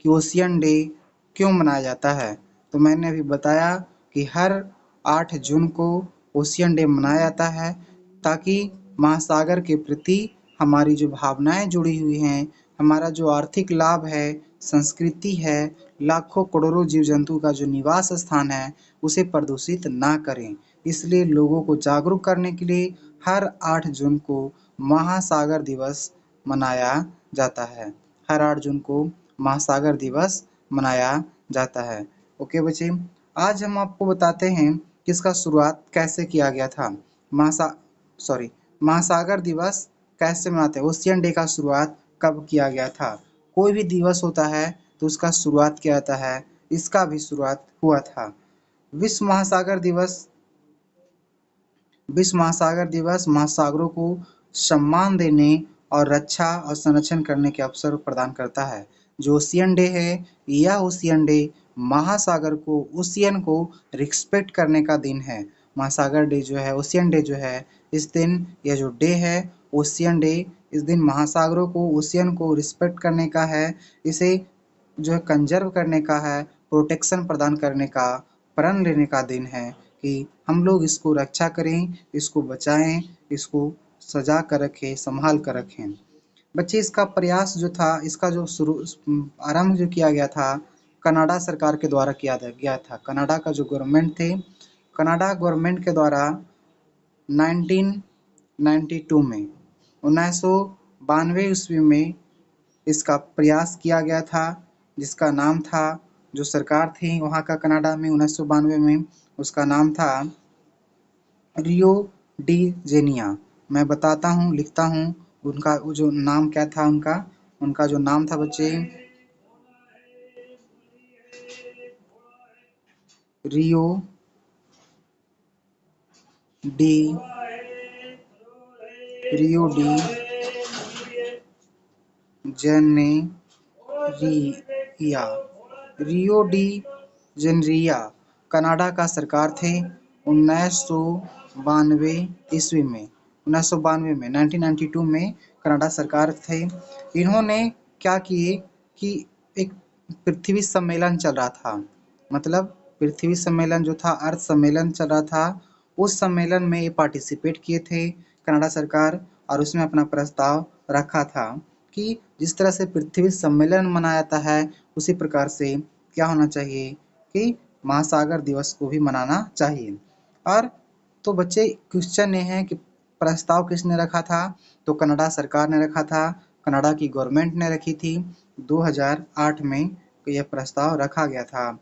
कि ocean day क्यों मनाया जाता है। तो मैंने अभी बताया कि हर 8 जून को ओशियन डे मनाया जाता है ताकि महासागर के प्रति हमारी जो भावनाएं जुड़ी हुई हैं, हमारा जो आर्थिक लाभ है, संस्कृति है, लाखों करोड़ों जीव जंतु का जो निवास स्थान है, उसे प्रदूषित ना करें। इसलिए लोगों को जागरूक करने के लिए हर 8 जून को महासागर दिवस मनाया जाता है। हर 8 जून को महासागर दिवस मनाया जाता है। ओके बच्चे, आज हम आपको बताते हैं कि इसका शुरुआत कैसे किया गया था। महासागर दिवस कैसे मनाते हैं, ओशियन डे का शुरुआत कब किया गया था। कोई भी दिवस होता है तो उसका शुरुआत किया जाता है, इसका भी शुरुआत हुआ था। विश्व महासागर दिवस महासागरों को सम्मान देने और रक्षा और संरक्षण करने के अवसर प्रदान करता है। जो ओशियन डे है, यह ओशियन डे महासागर को, ओशियन को रिस्पेक्ट करने का दिन है। महासागर डे जो है, ओशियन डे जो है, इस दिन यह जो डे है ओशियन डे, इस दिन महासागरों को, ओशियन को रिस्पेक्ट करने का है। इसे जो है कंजर्व करने का है, प्रोटेक्शन प्रदान करने का, प्रण लेने का दिन है कि हम लोग इसको रक्षा करें, इसको बचाएं, इसको सजा कर रखें, संभाल कर रखें। बच्चे, इसका प्रयास जो था, इसका जो आरंभ जो किया गया था, कनाडा सरकार के द्वारा किया गया था। कनाडा का जो गवर्नमेंट थे, कनाडा गवर्नमेंट के द्वारा 1992 में 1992 ईस्वी में इसका प्रयास किया गया था, जिसका नाम था, जो सरकार थी वहाँ का कनाडा में 1992 में, उसका नाम था रियो डी जेनिया। मैं बताता हूँ, लिखता हूँ उनका जो नाम क्या था, उनका जो नाम था बच्चे, Rio de Janeiro. Rio de Janeiro Canada का सरकार थे 1992 ईस्वी में, 1992 में, 1992 में कनाडा सरकार थे। इन्होंने क्या किए कि एक पृथ्वी सम्मेलन चल रहा था, मतलब पृथ्वी सम्मेलन जो था, अर्थ सम्मेलन चल रहा था, उस सम्मेलन में ये पार्टिसिपेट किए थे कनाडा सरकार, और उसमें अपना प्रस्ताव रखा था कि जिस तरह से पृथ्वी सम्मेलन मनाया जाता है, उसी प्रकार से क्या होना चाहिए कि महासागर दिवस को भी मनाना चाहिए। और तो बच्चे, क्वेश्चन ये है कि प्रस्ताव किसने रखा था, तो कनाडा सरकार ने रखा था, कनाडा की गवर्नमेंट ने रखी थी। 2008 में यह प्रस्ताव रखा गया था,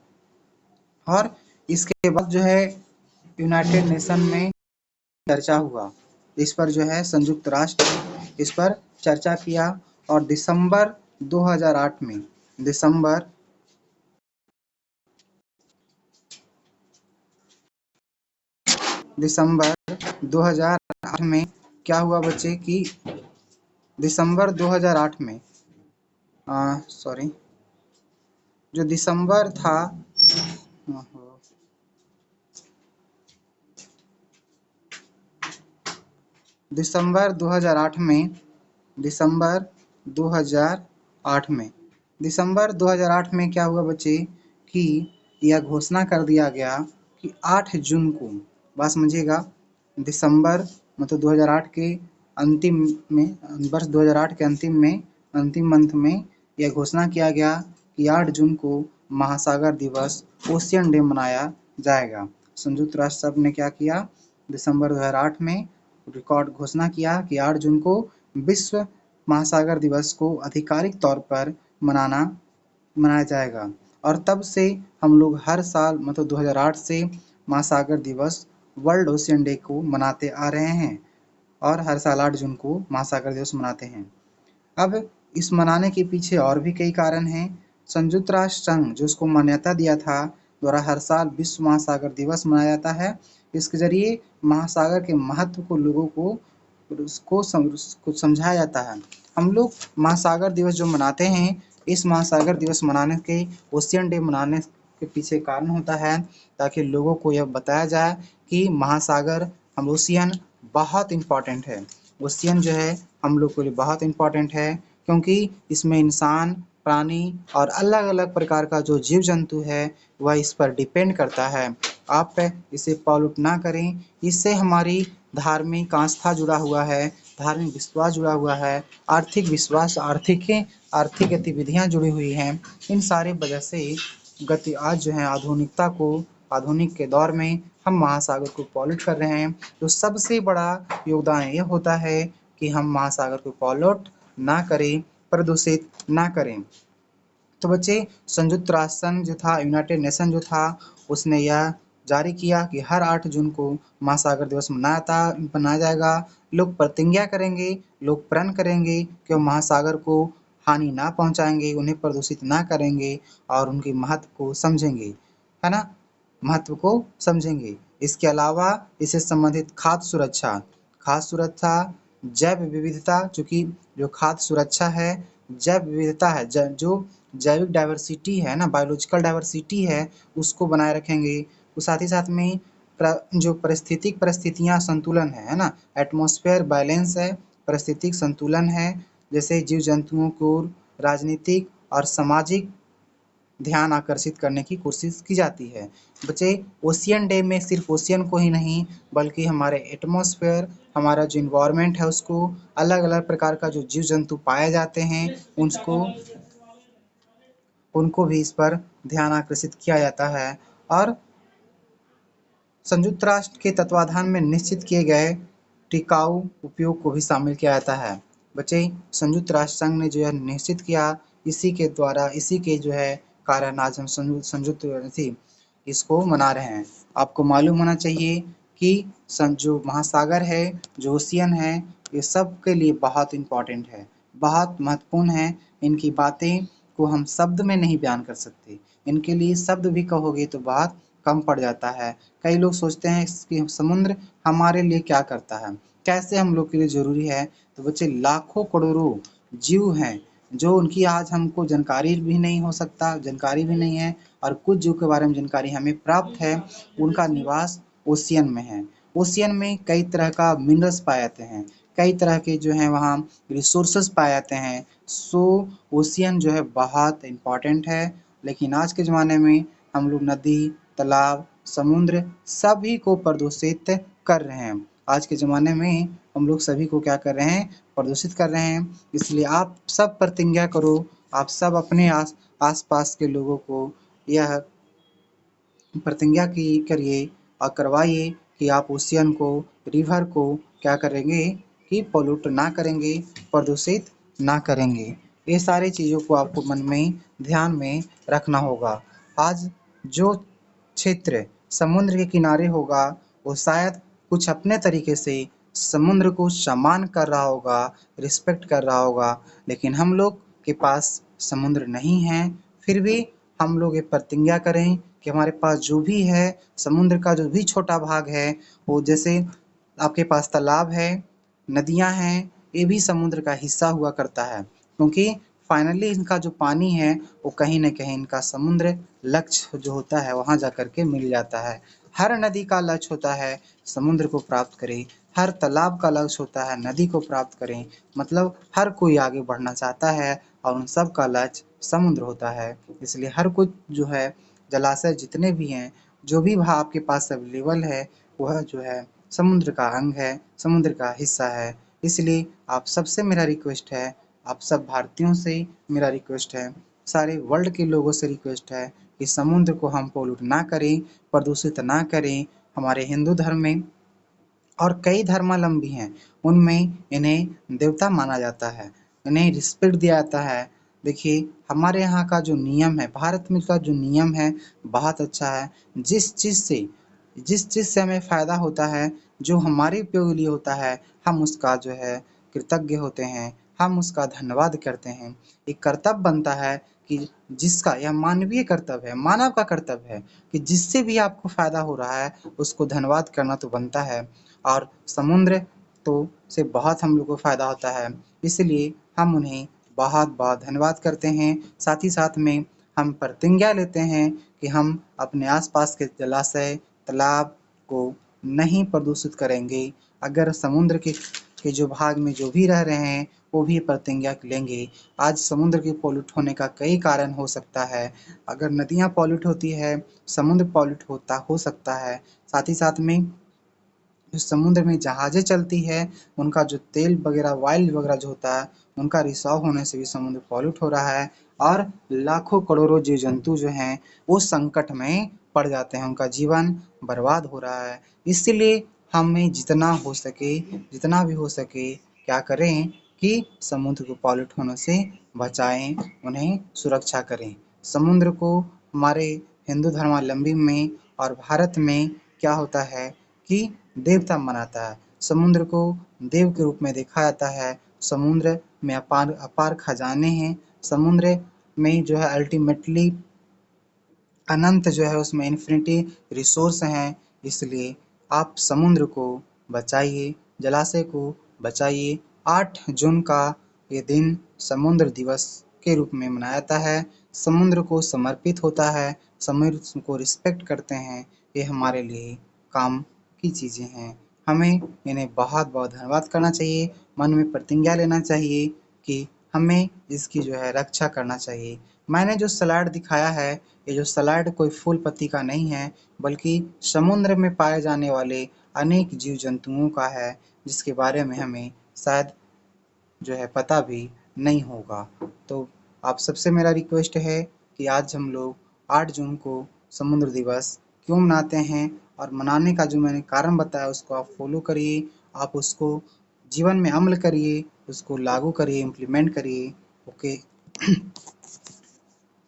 और इसके बाद जो है यूनाइटेड नेशन में चर्चा हुआ, इस पर जो है संयुक्त राष्ट्र इस पर चर्चा किया, और दिसंबर 2008 में, दिसंबर 2008 में क्या हुआ बच्चे कि दिसंबर 2008 में जो दिसंबर था, दिसंबर 2008 में, दिसंबर 2008 में क्या हुआ बच्चे कि यह घोषणा कर दिया गया कि 8 जून को, बात समझिएगा, दिसंबर मतलब 2008 के अंतिम में, वर्ष 2008 के अंतिम में, अंतिम मंथ में यह घोषणा किया गया कि 8 जून को महासागर दिवस, ओशियन डे मनाया जाएगा। संयुक्त राष्ट्र सब ने क्या किया, दिसंबर 2008 में रिकॉर्ड घोषणा किया कि 8 जून को विश्व महासागर दिवस को आधिकारिक तौर पर मनाया जाएगा। और तब से हम लोग हर साल, मतलब 2008 से महासागर दिवस, वर्ल्ड ओशियन डे को मनाते आ रहे हैं, और हर साल 8 जून को महासागर दिवस मनाते हैं। अब इस मनाने के पीछे और भी कई कारण हैं। संयुक्त राष्ट्र संघ जो इसको मान्यता दिया था, द्वारा हर साल विश्व महासागर दिवस मनाया जाता है। इसके जरिए महासागर के महत्व को लोगों को समझाया जाता है। हम लोग महासागर दिवस जो मनाते हैं, इस महासागर दिवस मनाने के, ओशियन डे मनाने के पीछे कारण होता है ताकि लोगों को यह बताया जाए कि महासागर, हम ओशियन बहुत इम्पॉर्टेंट है। ओशियन जो है हम लोग के लिए बहुत इम्पॉर्टेंट है, क्योंकि इसमें इंसान प्राणी और अलग-अलग प्रकार का जो जीव जंतु है वह इस पर डिपेंड करता है। आप इसे पॉल्यूट ना करें, इससे हमारी धार्मिक आस्था जुड़ा हुआ है, धार्मिक विश्वास जुड़ा हुआ है, आर्थिक विश्वास, आर्थिक गतिविधियाँ जुड़ी हुई हैं। इन सारे वजह से आज जो है आधुनिक के दौर में हम महासागर को पॉल्यूट कर रहे हैं। तो सबसे बड़ा योगदान ये होता है कि हम महासागर को पॉल्यूट ना करें, प्रदूषित ना करें। तो बच्चे, संयुक्त राष्ट्र संघ जो था, यूनाइटेड नेशन जो था, उसने यह जारी किया कि हर 8 जून को महासागर दिवस मनाया जाएगा। लोग प्रतिज्ञा करेंगे, लोग प्रण करेंगे कि वो महासागर को हानि ना पहुंचाएंगे, उन्हें प्रदूषित ना करेंगे और उनके महत्व को समझेंगे, है ना? महत्व को समझेंगे। इसके अलावा इससे संबंधित खाद्य सुरक्षा, जैव विविधता, चूँकि जो खाद्य सुरक्षा है, जैव विविधता है, जो जैविक डाइवर्सिटी है ना, बायोलॉजिकल डाइवर्सिटी है, उसको बनाए रखेंगे। तो साथ ही साथ में जो परिस्थितियाँ संतुलन है ना, एटमॉस्फेयर बैलेंस है, परिस्थितिक संतुलन है, जैसे जीव जंतुओं को राजनीतिक और सामाजिक ध्यान आकर्षित करने की कोशिश की जाती है। बच्चे, ओशियन डे में सिर्फ ओशियन को ही नहीं बल्कि हमारे एटमॉस्फेयर, हमारा जो इन्वायरमेंट है उसको, अलग-अलग प्रकार का जो जीव जंतु पाए जाते हैं उनको भी इस पर ध्यान आकर्षित किया जाता है और संयुक्त राष्ट्र के तत्वाधान में निश्चित किए गए टिकाऊ उपयोग को भी शामिल किया जाता है। बच्चे, संयुक्त राष्ट्र संघ ने जो है निश्चित किया, इसी के द्वारा, इसी के जो है कारण आज हम इसको मना रहे हैं। आपको मालूम होना चाहिए कि जो महासागर है, जो ओशियन है, ये सब के लिए बहुत इम्पोर्टेंट है, बहुत महत्वपूर्ण है। इनकी बातें को हम शब्द में नहीं बयान कर सकते, इनके लिए शब्द भी कहोगे तो बहुत कम पड़ जाता है। कई लोग सोचते हैं कि समुद्र हमारे लिए क्या करता है, कैसे हम लोग के लिए ज़रूरी है। तो बच्चे, लाखों करोड़ों जीव हैं जो उनकी आज हमको जानकारी भी नहीं हो सकता, जानकारी भी नहीं है, और कुछ जीव के बारे में जानकारी हमें प्राप्त है, उनका निवास ओशियन में है। ओशियन में कई तरह का मिनरल्स पाए जाते हैं, कई तरह के जो है वहाँ रिसोर्सेज पाए जाते हैं। सो ओशियन जो है बहुत इम्पॉर्टेंट है, लेकिन आज के ज़माने में हम लोग नदी, तालाब, समुद्र सभी को प्रदूषित कर रहे हैं। आज के ज़माने में हम लोग सभी को क्या कर रहे हैं? प्रदूषित कर रहे हैं। इसलिए आप सब प्रतिज्ञा करो, आप सब अपने आस-पास के लोगों को यह प्रतिज्ञा करिए और करवाइए कि आप ओशियन को, रिवर को क्या करेंगे कि पॉल्यूट ना करेंगे, प्रदूषित ना करेंगे। ये सारी चीज़ों को आपको मन में, ध्यान में रखना होगा। आज जो क्षेत्र समुद्र के किनारे होगा वो शायद कुछ अपने तरीके से समुद्र को सम्मान कर रहा होगा, रिस्पेक्ट कर रहा होगा, लेकिन हम लोग के पास समुद्र नहीं है। फिर भी हम लोग ये प्रतिज्ञा करें कि हमारे पास जो भी है, समुद्र का जो भी छोटा भाग है, वो जैसे आपके पास तालाब है, नदियाँ हैं, ये भी समुद्र का हिस्सा हुआ करता है, क्योंकि फाइनली इनका जो पानी है वो कहीं न कहीं इनका समुद्र लक्ष्य जो होता है वहाँ जा कर के मिल जाता है। हर नदी का लक्ष्य होता है समुद्र को प्राप्त करें, हर तालाब का लक्ष्य होता है नदी को प्राप्त करें, मतलब हर कोई आगे बढ़ना चाहता है और उन सब का लक्ष्य समुद्र होता है। इसलिए हर कुछ जो है, जलाशय जितने भी हैं, जो भी वहाँ आपके पास अवेलेबल है, वह जो है समुद्र का अंग है, समुद्र का हिस्सा है। इसलिए आप सबसे मेरा रिक्वेस्ट है, आप सब भारतीयों से मेरा रिक्वेस्ट है, सारे वर्ल्ड के लोगों से रिक्वेस्ट है कि समुद्र को हम पॉल्यूट ना करें, प्रदूषित ना करें। हमारे हिंदू धर्म में और कई धर्मावलंबी हैं, उनमें इन्हें देवता माना जाता है, इन्हें रिस्पेक्ट दिया जाता है। देखिए, हमारे यहाँ का जो नियम है, भारत में का जो नियम है बहुत अच्छा है। जिस चीज़ से हमें फ़ायदा होता है, जो हमारे उपयोग के लिए होता है, हम उसका जो है कृतज्ञ होते हैं, हम उसका धन्यवाद करते हैं। एक कर्तव्य बनता है कि जिसका, यह मानवीय कर्तव्य है, मानव का कर्तव्य है कि जिससे भी आपको फ़ायदा हो रहा है उसको धन्यवाद करना तो बनता है। और समुद्र तो से बहुत हम लोग को फ़ायदा होता है, इसलिए हम उन्हें बहुत-बहुत धन्यवाद करते हैं। साथ ही साथ में हम प्रतिज्ञा लेते हैं कि हम अपने आस-पास के जलाशय, तालाब को नहीं प्रदूषित करेंगे। अगर समुद्र के जो भाग में जो भी रह रहे हैं, को भी प्रतिज्ञा लेंगे। आज समुद्र के पॉल्यूट होने का कई कारण हो सकता है। अगर नदियाँ पॉल्यूट होती है, समुद्र पॉल्यूट हो सकता है। साथ ही साथ में जो समुद्र में जहाजें चलती है, उनका जो तेल वगैरह, ऑयल वगैरह जो होता है, उनका रिसाव होने से भी समुद्र पॉल्यूट हो रहा है और लाखों करोड़ों जीव जंतु जो हैं वो संकट में पड़ जाते हैं, उनका जीवन बर्बाद हो रहा है। इसलिए हमें जितना हो सके, जितना भी हो सके, क्या करें कि समुद्र को पॉल्यूट होने से बचाएं, उन्हें सुरक्षा करें। समुद्र को हमारे हिंदू धर्मावलंबी में और भारत में क्या होता है कि देवता मनाता है। समुद्र को देव के रूप में देखा जाता है। समुद्र में अपार अपार खजाने हैं। समुद्र में जो है अल्टीमेटली अनंत जो है उसमें इन्फिनिटी रिसोर्स हैं। इसलिए आप समुद्र को बचाइए, जलाशय को बचाइए। 8 जून का ये दिन समुद्र दिवस के रूप में मनाया जाता है। समुद्र को समर्पित होता है, समुद्र को रिस्पेक्ट करते हैं। ये हमारे लिए काम की चीज़ें हैं। हमें इन्हें बहुत-बहुत धन्यवाद करना चाहिए, मन में प्रतिज्ञा लेना चाहिए कि हमें इसकी जो है रक्षा करना चाहिए। मैंने जो स्लाइड दिखाया है, ये जो स्लाइड कोई फूल पत्ती का नहीं है, बल्कि समुद्र में पाए जाने वाले अनेक जीव जंतुओं का है, जिसके बारे में हमें शायद जो है पता भी नहीं होगा। तो आप सबसे मेरा रिक्वेस्ट है कि आज हम लोग 8 जून को समुद्र दिवस क्यों मनाते हैं और मनाने का जो मैंने कारण बताया उसको आप फॉलो करिए, आप उसको जीवन में अमल करिए, उसको लागू करिए, इम्प्लीमेंट करिए। ओके।